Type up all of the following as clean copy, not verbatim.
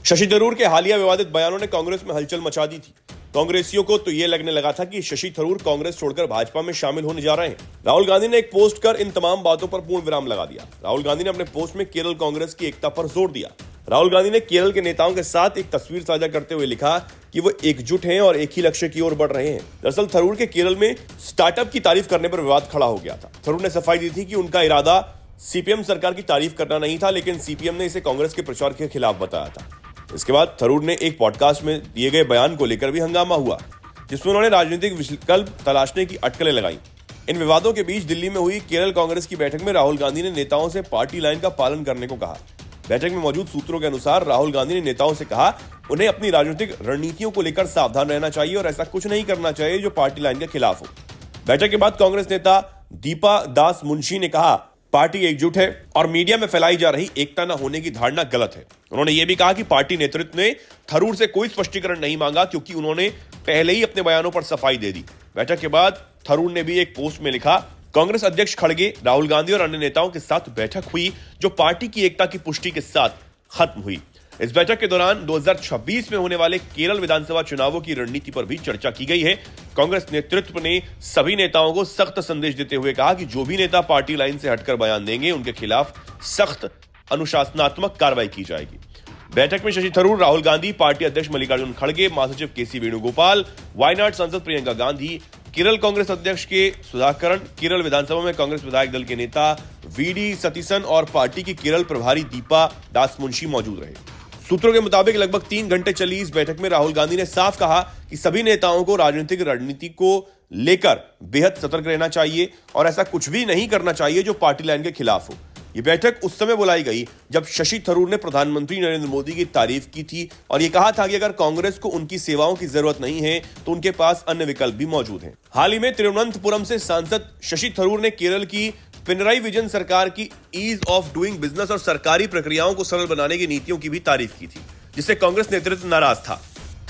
शशि थरूर के हालिया विवादित बयानों ने कांग्रेस में हलचल मचा दी थी। कांग्रेसियों को तो यह लगने लगा था कि शशि थरूर कांग्रेस छोड़कर भाजपा में शामिल होने जा रहे हैं। राहुल गांधी ने एक पोस्ट कर इन तमाम बातों पर पूर्ण विराम लगा दिया। राहुल गांधी ने अपने पोस्ट में केरल कांग्रेस की एकता पर जोर दिया। राहुल गांधी ने केरल के नेताओं के साथ एक तस्वीर साझा करते हुए लिखा कि वो एकजुट हैं और एक ही लक्ष्य की ओर बढ़ रहे हैं। दरअसल थरूर के केरल में स्टार्टअप की तारीफ करने पर विवाद खड़ा हो गया था। थरूर ने सफाई दी थी कि उनका इरादा सीपीएम सरकार की तारीफ करना नहीं था, लेकिन सीपीएम ने इसे कांग्रेस के प्रचार के खिलाफ बताया था। इसके बाद थरूर ने एक पॉडकास्ट में दिए गए बयान को लेकर भी हंगामा हुआ, जिसमें उन्होंने राजनीतिक विकल्प तलाशने की अटकलें लगाई। इन विवादों के बीच दिल्ली में हुई केरल कांग्रेस की बैठक में राहुल गांधी ने नेताओं से पार्टी लाइन का पालन करने को कहा। बैठक में मौजूद सूत्रों के अनुसार राहुल गांधी ने नेताओं से कहा उन्हें अपनी राजनीतिक रणनीतियों को लेकर सावधान रहना चाहिए और ऐसा कुछ नहीं करना चाहिए जो पार्टी लाइन के खिलाफ हो। बैठक के बाद कांग्रेस नेता दीपा दास मुंशी ने कहा पार्टी एकजुट है और मीडिया में फैलाई जा रही एकता न होने की धारणा गलत है। उन्होंने यह भी कहा कि पार्टी नेतृत्व ने थरूर से कोई स्पष्टीकरण नहीं मांगा क्योंकि उन्होंने पहले ही अपने बयानों पर सफाई दे दी। बैठक के बाद थरूर ने भी एक पोस्ट में लिखा कांग्रेस अध्यक्ष खड़गे, राहुल गांधी और अन्य नेताओं के साथ बैठक हुई जो पार्टी की एकता की पुष्टि के साथ खत्म हुई। इस बैठक के दौरान 2026 में होने वाले केरल विधानसभा चुनावों की रणनीति पर भी चर्चा की गई है। कांग्रेस नेतृत्व ने सभी नेताओं को सख्त संदेश देते हुए कहा कि जो भी नेता पार्टी लाइन से हटकर बयान देंगे उनके खिलाफ सख्त अनुशासनात्मक कार्रवाई की जाएगी। बैठक में शशि थरूर, राहुल गांधी, पार्टी अध्यक्ष मल्लिकार्जुन खड़गे, महासचिव केसी वेणुगोपाल, वायनाड सांसद प्रियंका गांधी, केरल कांग्रेस अध्यक्ष के सुधाकरन, केरल विधानसभा में कांग्रेस विधायक दल के नेता वीडी सतीसन और पार्टी की केरल प्रभारी दीपा दास मुंशी मौजूद रहे। सूत्रों के मुताबिक लगभग 3 घंटे चली इस बैठक में राहुल गांधी ने साफ कहा कि सभी नेताओं को राजनीतिक रणनीति को लेकर बेहद सतर्क रहना चाहिए और ऐसा कुछ भी नहीं करना चाहिए जो पार्टी लाइन के खिलाफ हो। ये बैठक उस समय बुलाई गई जब शशि थरूर ने प्रधानमंत्री नरेंद्र मोदी की तारीफ की थी और ये कहा था कि अगर कांग्रेस को उनकी सेवाओं की जरूरत नहीं है तो उनके पास अन्य विकल्प भी मौजूद हैं। हाल ही में तिरुवनंतपुरम से सांसद शशि थरूर ने केरल की पिनराई विजयन सरकार की ईज ऑफ डूइंग बिजनेस और सरकारी प्रक्रियाओं को सरल बनाने की नीतियों की भी तारीफ की थी, जिससे कांग्रेस नेतृत्व नाराज था।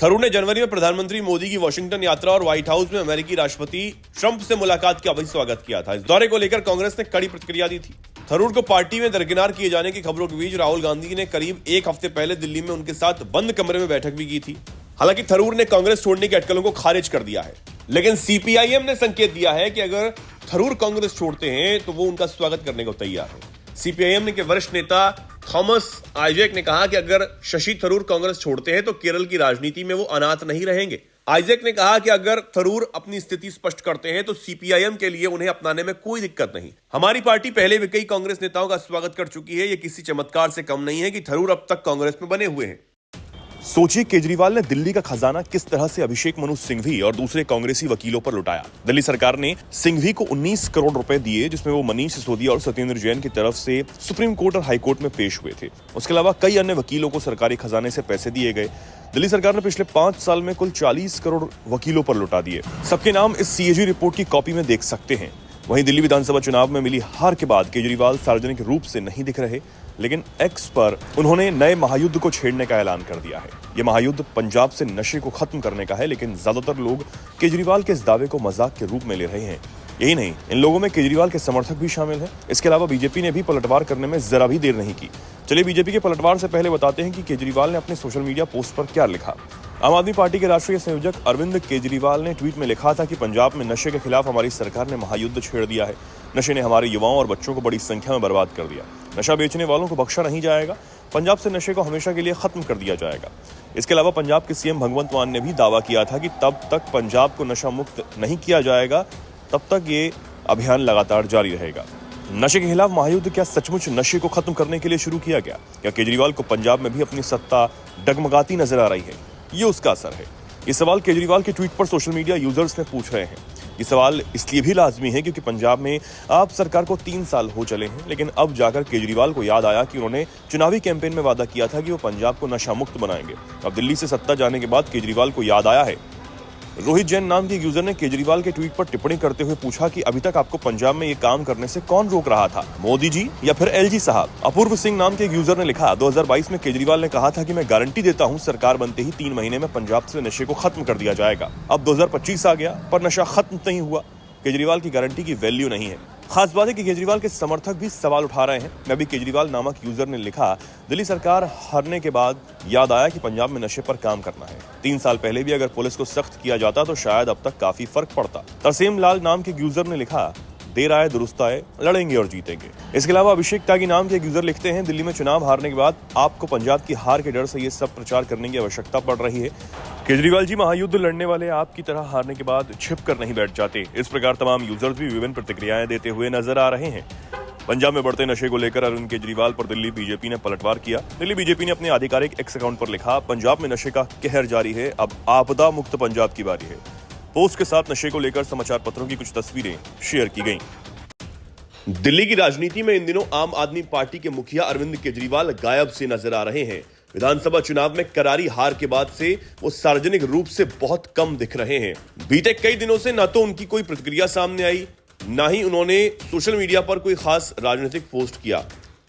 थरूर ने जनवरी में प्रधानमंत्री मोदी की वॉशिंगटन यात्रा और व्हाइट हाउस में अमेरिकी राष्ट्रपति ट्रंप से मुलाकात का भी स्वागत किया था। इस दौरे को लेकर कांग्रेस ने कड़ी प्रतिक्रिया दी थी। थरूर को पार्टी में दरकिनार किए जाने की खबरों के बीच राहुल गांधी ने करीब एक हफ्ते पहले दिल्ली में उनके साथ बंद कमरे में बैठक भी की थी। हालांकि थरूर ने कांग्रेस छोड़ने की अटकलों को खारिज कर दिया है, लेकिन सीपीआईएम ने संकेत दिया है कि अगर थरूर कांग्रेस छोड़ते हैं तो वो उनका स्वागत करने को तैयार है। सीपीआईएम के वरिष्ठ नेता थॉमस आइजैक ने कहा कि अगर शशि थरूर कांग्रेस छोड़ते हैं तो केरल की राजनीति में वो अनाथ नहीं रहेंगे। आइजैक ने कहा कि अगर थरूर अपनी स्थिति स्पष्ट करते हैं तो सीपीआईएम के लिए उन्हें अपनाने में कोई दिक्कत नहीं। हमारी पार्टी पहले भी कई कांग्रेस नेताओं का स्वागत कर चुकी है। ये किसी चमत्कार से कम नहीं है कि थरूर अब तक कांग्रेस में बने हुए हैं। सोचिए केजरीवाल ने दिल्ली का खजाना किस तरह से अभिषेक मनु सिंघवी और दूसरे कांग्रेसी वकीलों पर लुटाया। दिल्ली सरकार ने सिंघवी को 19 करोड़ रुपए दिए, जिसमें वो मनीष सिसोदिया और सत्येंद्र जैन की तरफ से सुप्रीम कोर्ट और हाई कोर्ट में पेश हुए थे। उसके अलावा कई अन्य वकीलों को सरकारी खजाने से पैसे दिए गए। दिल्ली सरकार ने पिछले 5 साल में कुल 40 करोड़ वकीलों पर लुटा दिए। सबके नाम इस सीएजी रिपोर्ट की कॉपी में देख सकते हैं। वहीं दिल्ली विधानसभा चुनाव में मिली हार के बाद केजरीवाल सार्वजनिक रूप से नहीं दिख रहे, लेकिन एक्स पर उन्होंने नए महायुद्ध को छेड़ने का ऐलान कर दिया है। यह महायुद्ध पंजाब से नशे को खत्म करने का है, लेकिन ज्यादातर लोग केजरीवाल के इस दावे को मजाक के रूप में ले रहे हैं। यही नहीं, इन लोगों में केजरीवाल के समर्थक भी शामिल हैं। इसके अलावा बीजेपी ने भी पलटवार करने में जरा भी देर नहीं की। चलिए बीजेपी के पलटवार से पहले बताते हैं कि केजरीवाल ने अपने सोशल मीडिया पोस्ट पर क्या लिखा। आम आदमी पार्टी के राष्ट्रीय संयोजक अरविंद केजरीवाल ने ट्वीट में लिखा था कि पंजाब में नशे के खिलाफ हमारी सरकार ने महायुद्ध छेड़ दिया है। नशे ने हमारे युवाओं और बच्चों को बड़ी संख्या में बर्बाद कर दिया। नशा बेचने वालों को बख्शा नहीं जाएगा। पंजाब से नशे को हमेशा के लिए खत्म कर दिया जाएगा। इसके अलावा पंजाब के सीएम भगवंत मान ने भी दावा किया था कि तब तक पंजाब को नशा मुक्त नहीं किया जाएगा, तब तक ये अभियान लगातार जारी रहेगा। नशे के खिलाफ महायुद्ध क्या सचमुच नशे को खत्म करने के लिए शुरू किया गया? क्या केजरीवाल को पंजाब में भी अपनी सत्ता डगमगाती नजर आ रही है? ये उसका असर है। ये सवाल केजरीवाल के ट्वीट पर सोशल मीडिया यूजर्स ने पूछ रहे हैं। ये सवाल इसलिए भी लाजमी है क्योंकि पंजाब में आप सरकार को 3 साल हो चले हैं, लेकिन अब जाकर केजरीवाल को याद आया कि उन्होंने चुनावी कैंपेन में वादा किया था कि वो पंजाब को नशा मुक्त बनाएंगे। अब दिल्ली से सत्ता जाने के बाद केजरीवाल को याद आया है। रोहित जैन नाम के एक यूजर ने केजरीवाल के ट्वीट पर टिप्पणी करते हुए पूछा कि अभी तक आपको पंजाब में ये काम करने से कौन रोक रहा था, मोदी जी या फिर एलजी साहब? अपूर्व सिंह नाम के एक यूजर ने लिखा, 2022 में केजरीवाल ने कहा था कि मैं गारंटी देता हूं सरकार बनते ही 3 महीने में पंजाब से नशे को खत्म कर दिया जाएगा। अब 2025 आ गया पर नशा खत्म नहीं हुआ। केजरीवाल की गारंटी की वैल्यू नहीं है। खास बात है कि केजरीवाल के समर्थक भी सवाल उठा रहे हैं। मैं भी केजरीवाल नामक यूजर ने लिखा, दिल्ली सरकार हारने के बाद याद आया कि पंजाब में नशे पर काम करना है। 3 साल पहले भी अगर पुलिस को सख्त किया जाता तो शायद अब तक काफी फर्क पड़ता। तरसेम लाल नाम के यूजर ने लिखा, देर आए दुरुस्त आए, लड़ेंगे और जीतेंगे। इसके अलावा अभिषेक त्यागी नाम के एक यूजर लिखते हैं, दिल्ली में चुनाव हारने के बाद आपको पंजाब की हार के डर से ये सब प्रचार करने की आवश्यकता पड़ रही है। केजरीवाल जी, महायुद्ध लड़ने वाले आपकी तरह हारने के बाद छिप कर नहीं बैठ जाते। इस प्रकार तमाम यूजर्स भी विभिन्न प्रतिक्रियाएं देते हुए नजर आ रहे हैं। पंजाब में बढ़ते नशे को लेकर अरविंद केजरीवाल पर दिल्ली बीजेपी ने पलटवार किया। दिल्ली बीजेपी ने अपने आधिकारिक एक्स अकाउंट पर लिखा, पंजाब में नशे का कहर जारी है, अब आपदा मुक्त पंजाब की बारी है। पोस्ट के साथ नशे को लेकर समाचार पत्रों की कुछ तस्वीरें शेयर की गईं। दिल्ली की राजनीति में इन दिनों आम आदमी पार्टी के मुखिया अरविंद केजरीवाल गायब से नजर आ रहे हैं। विधानसभा चुनाव में करारी हार के बाद से वो सार्वजनिक रूप से बहुत कम दिख रहे हैं। बीते कई दिनों से न तो उनकी कोई प्रतिक्रिया सामने आई, न ही उन्होंने सोशल मीडिया पर कोई खास राजनीतिक पोस्ट किया।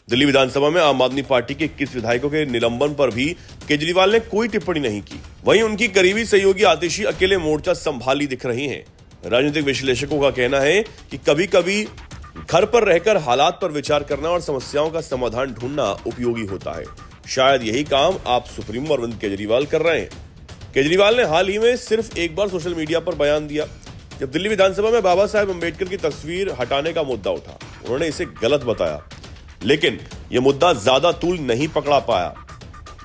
दिल्ली विधानसभा में आम आदमी पार्टी के 21 विधायकों के निलंबन पर भी केजरीवाल ने कोई टिप्पणी नहीं की। वहीं उनकी करीबी सहयोगी आतिशी अकेले मोर्चा संभाली दिख रही हैं। राजनीतिक विश्लेषकों का कहना है कि कभी कभी घर पर रहकर हालात पर विचार करना और समस्याओं का समाधान ढूंढना उपयोगी होता है। शायद यही काम आप सुप्रीमो अरविंद केजरीवाल कर रहे हैं। केजरीवाल ने हाल ही में सिर्फ एक बार सोशल मीडिया पर बयान दिया, जब दिल्ली विधानसभा में बाबा साहेब अम्बेडकर की तस्वीर हटाने का मुद्दा उठा। उन्होंने इसे गलत बताया, लेकिन यह मुद्दा ज्यादा तूल नहीं पकड़ा पाया।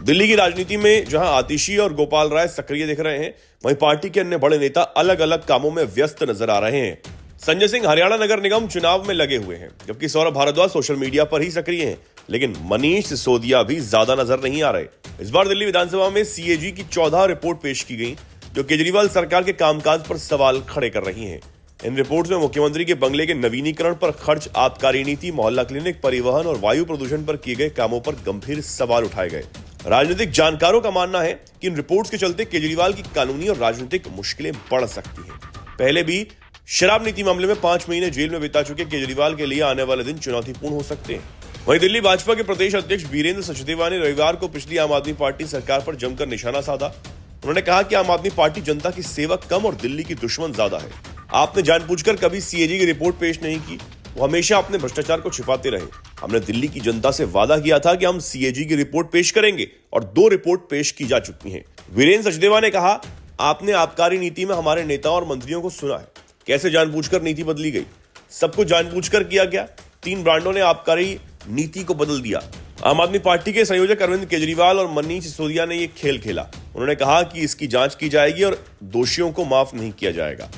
दिल्ली की राजनीति में जहां आतिशी और गोपाल राय सक्रिय दिख रहे हैं, वहीं पार्टी के अन्य बड़े नेता अलग अलग कामों में व्यस्त नजर आ रहे हैं। संजय सिंह हरियाणा नगर निगम चुनाव में लगे हुए हैं, जबकि सौरभ भारद्वाज सोशल मीडिया पर ही सक्रिय हैं। लेकिन मनीष सिसोदिया भी ज्यादा नजर नहीं आ रहे। इस बार दिल्ली विधानसभा में सीएजी की 14 रिपोर्ट पेश की गई, जो केजरीवाल सरकार के कामकाज पर सवाल खड़े कर रही हैं। इन रिपोर्ट्स में मुख्यमंत्री के बंगले के नवीनीकरण पर खर्च, आबकारी नीति, मोहल्ला क्लिनिक, परिवहन और वायु प्रदूषण पर किए गए कामों पर गंभीर सवाल उठाए गए। राजनीतिक जानकारों का मानना है कि इन रिपोर्ट्स के चलते केजरीवाल की कानूनी और राजनीतिक मुश्किलें बढ़ सकती हैं। पहले भी शराब नीति मामले में 5 महीने जेल में बिता चुके केजरीवाल के लिए आने वाले दिन चुनौतीपूर्ण हो सकते हैं। वहीं दिल्ली भाजपा के प्रदेश अध्यक्ष वीरेंद्र सचदेवा ने रविवार को पिछली आम आदमी पार्टी सरकार पर जमकर निशाना साधा। उन्होंने कहा कि आम आदमी पार्टी जनता की सेवा कम और दिल्ली की दुश्मन ज्यादा है। आपने जानबूझकर कभी सीएजी की रिपोर्ट पेश नहीं की, वो हमेशा अपने भ्रष्टाचार को छिपाते रहे। हमने दिल्ली की जनता से वादा किया था कि हम सीएजी की रिपोर्ट पेश करेंगे और 2 रिपोर्ट पेश की जा चुकी हैं। वीरेंद्र सचदेवा ने कहा, आपने आबकारी नीति में हमारे नेताओं और मंत्रियों को सुना है, कैसे जानबूझकर नीति बदली गई। सब कुछ जानबूझकर किया गया। 3 ब्रांडों ने आबकारी नीति को बदल दिया। आम आदमी पार्टी के संयोजक अरविंद केजरीवाल और मनीष सिसोदिया ने यह खेल खेला। उन्होंने कहा कि इसकी जांच की जाएगी और दोषियों को माफ नहीं किया जाएगा।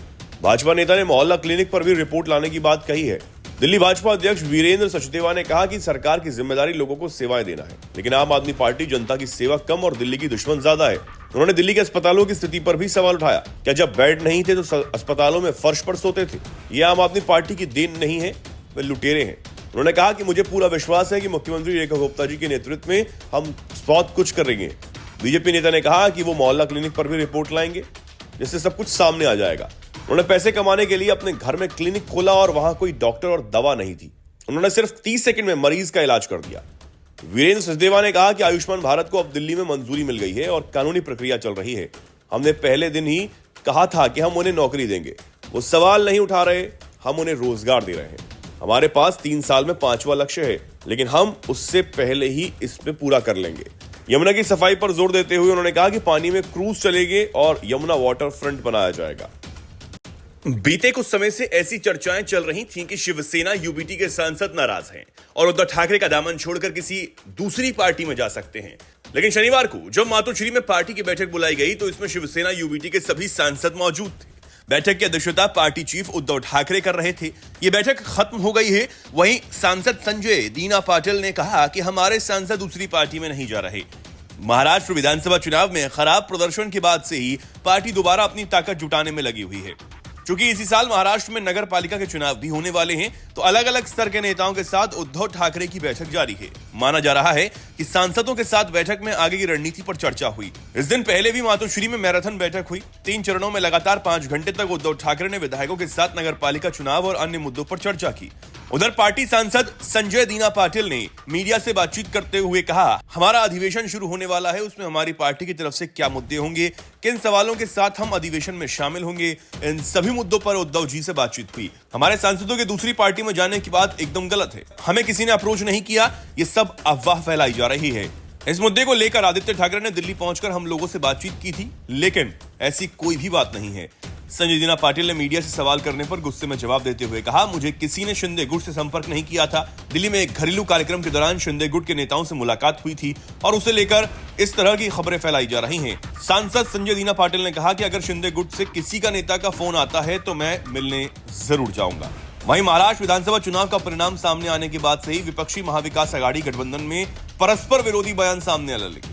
भाजपा नेता ने मोहल्ला क्लिनिक पर भी रिपोर्ट लाने की बात कही है। दिल्ली भाजपा अध्यक्ष वीरेंद्र सचदेवा ने कहा कि सरकार की जिम्मेदारी लोगों को सेवाएं देना है, लेकिन आम आदमी पार्टी जनता की सेवा कम और दिल्ली की दुश्मन ज्यादा है। उन्होंने दिल्ली के अस्पतालों की स्थिति पर भी सवाल उठाया। क्या जब बेड नहीं थे तो अस्पतालों में फर्श पर सोते थे? ये आम आदमी पार्टी की देन नहीं है, वे लुटेरे हैं। उन्होंने कहा कि मुझे पूरा विश्वास है कि मुख्यमंत्री रेखा गुप्ता जी के नेतृत्व में हम बहुत कुछ करेंगे। बीजेपी नेता ने कहा कि वो मोहल्ला क्लिनिक पर भी रिपोर्ट लाएंगे, जिससे सब कुछ सामने आ जाएगा। उन्होंने पैसे कमाने के लिए अपने घर में क्लिनिक खोला और वहां कोई डॉक्टर और दवा नहीं थी। उन्होंने सिर्फ 30 सेकंड में मरीज का इलाज कर दिया। वीरेंद्र सचदेवा ने कहा कि आयुष्मान भारत को अब दिल्ली में मंजूरी मिल गई है और कानूनी प्रक्रिया चल रही है। हमने पहले दिन ही कहा था कि हम उन्हें नौकरी देंगे। वो सवाल नहीं उठा रहे, हम उन्हें रोजगार दे रहे हैं। हमारे पास 3 साल में 5वां लक्ष्य है, लेकिन हम उससे पहले ही इस पे पूरा कर लेंगे। यमुना की सफाई पर जोर देते हुए उन्होंने कहा कि पानी में क्रूज चलेंगे और यमुना वाटर फ्रंट बनाया जाएगा। बीते कुछ समय से ऐसी चर्चाएं चल रही थीं कि शिवसेना यूबीटी के सांसद नाराज हैं और उद्धव ठाकरे का दामन छोड़कर किसी दूसरी पार्टी में जा सकते हैं। लेकिन शनिवार को जब मातोश्री में पार्टी की बैठक बुलाई गई तो इसमें शिवसेना यूबीटी के सभी सांसद मौजूद थे। बैठक की अध्यक्षता पार्टी चीफ उद्धव ठाकरे कर रहे थे। ये बैठक खत्म हो गई है। वहीं सांसद संजय दीना पाटिल ने कहा कि हमारे सांसद दूसरी पार्टी में नहीं जा रहे। महाराष्ट्र विधानसभा चुनाव में खराब प्रदर्शन के बाद से ही पार्टी दोबारा अपनी ताकत जुटाने में लगी हुई है। चूंकि इसी साल महाराष्ट्र में नगर पालिका के चुनाव भी होने वाले हैं, तो अलग अलग स्तर के नेताओं के साथ उद्धव ठाकरे की बैठक जारी है। माना जा रहा है कि सांसदों के साथ बैठक में आगे की रणनीति पर चर्चा हुई। इस दिन पहले भी मातोश्री में मैराथन बैठक हुई। 3 चरणों में लगातार 5 घंटे तक उद्धव ठाकरे ने विधायकों के साथ नगर पालिका चुनाव और अन्य मुद्दों पर चर्चा की। उधर पार्टी सांसद संजय दीना पाटिल ने मीडिया से बातचीत करते हुए कहा, हमारा अधिवेशन शुरू होने वाला है, उसमें हमारी पार्टी की तरफ से क्या मुद्दे होंगे, किन सवालों के साथ हम अधिवेशन में शामिल होंगे, इन सभी मुद्दों पर उद्धव जी से बातचीत हुई। हमारे सांसदों के दूसरी पार्टी में जाने की बात एकदम गलत है, हमें किसी ने अप्रोच नहीं किया, ये सब अफवाह फैलाई जा रही है। इस मुद्दे को लेकर आदित्य ठाकरे ने दिल्ली पहुंचकर हम लोगों से बातचीत की थी, लेकिन ऐसी कोई भी बात नहीं है। संजय दीना पाटिल ने मीडिया से सवाल करने पर गुस्से में जवाब देते हुए कहा, मुझे किसी ने शिंदे गुट से संपर्क नहीं किया था। दिल्ली में एक घरेलू कार्यक्रम के दौरान शिंदे गुट के नेताओं से मुलाकात हुई थी और उसे लेकर इस तरह की खबरें फैलाई जा रही हैं। सांसद संजय दीना पाटिल ने कहा कि अगर शिंदे गुट से किसी का नेता का फोन आता है तो मैं मिलने जरूर जाऊंगा। वहीं महाराष्ट्र विधानसभा चुनाव का परिणाम सामने आने के बाद से ही विपक्षी महाविकास आघाड़ी गठबंधन में परस्पर विरोधी बयान सामने आने लगे।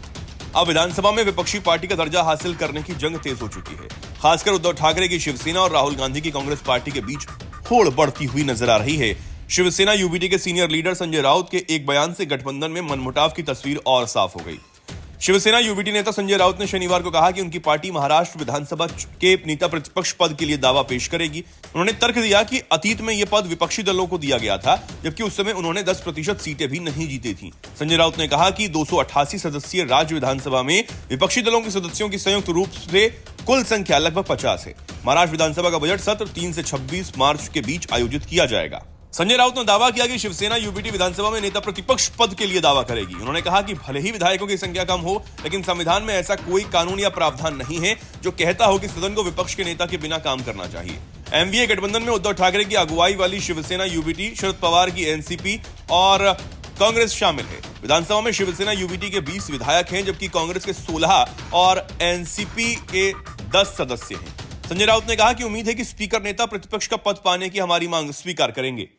अब विधानसभा में विपक्षी पार्टी का दर्जा हासिल करने की जंग तेज हो चुकी है। खासकर उद्धव ठाकरे की शिवसेना और राहुल गांधी की कांग्रेस पार्टी के बीच होड़ बढ़ती हुई नजर आ रही है। शिवसेना यूबीटी के सीनियर लीडर संजय राउत के एक बयान से गठबंधन में मनमुटाव की तस्वीर और साफ हो गई। शिवसेना यूबीटी नेता संजय राउत ने शनिवार को कहा कि उनकी पार्टी महाराष्ट्र विधानसभा के नेता प्रतिपक्ष पद के लिए दावा पेश करेगी। उन्होंने तर्क दिया कि अतीत में यह पद विपक्षी दलों को दिया गया था, जबकि उस समय उन्होंने 10% सीटें भी नहीं जीती थी। संजय राउत ने कहा कि 288 सदस्यीय राज्य विधानसभा में विपक्षी दलों के सदस्यों की संयुक्त रूप से कुल संख्या लगभग 50 है। महाराष्ट्र विधानसभा का बजट सत्र 3 से 26 मार्च के बीच आयोजित किया जाएगा। संजय राउत ने दावा किया कि शिवसेना यूबीटी विधानसभा में नेता प्रतिपक्ष पद के लिए दावा करेगी। उन्होंने कहा कि भले ही विधायकों की संख्या कम हो, लेकिन संविधान में ऐसा कोई कानून या प्रावधान नहीं है जो कहता हो कि सदन को विपक्ष के नेता के बिना काम करना चाहिए। एमवीए गठबंधन में उद्धव ठाकरे की अगुवाई वाली शिवसेना यूबीटी, शरद पवार की एनसीपी और कांग्रेस शामिल है। विधानसभा में शिवसेना यूबीटी के 20 विधायक हैं, जबकि कांग्रेस के 16 और एनसीपी के 10 सदस्य हैं। संजय राउत ने कहा कि उम्मीद है कि स्पीकर नेता प्रतिपक्ष का पद पाने की हमारी मांग स्वीकार करेंगे।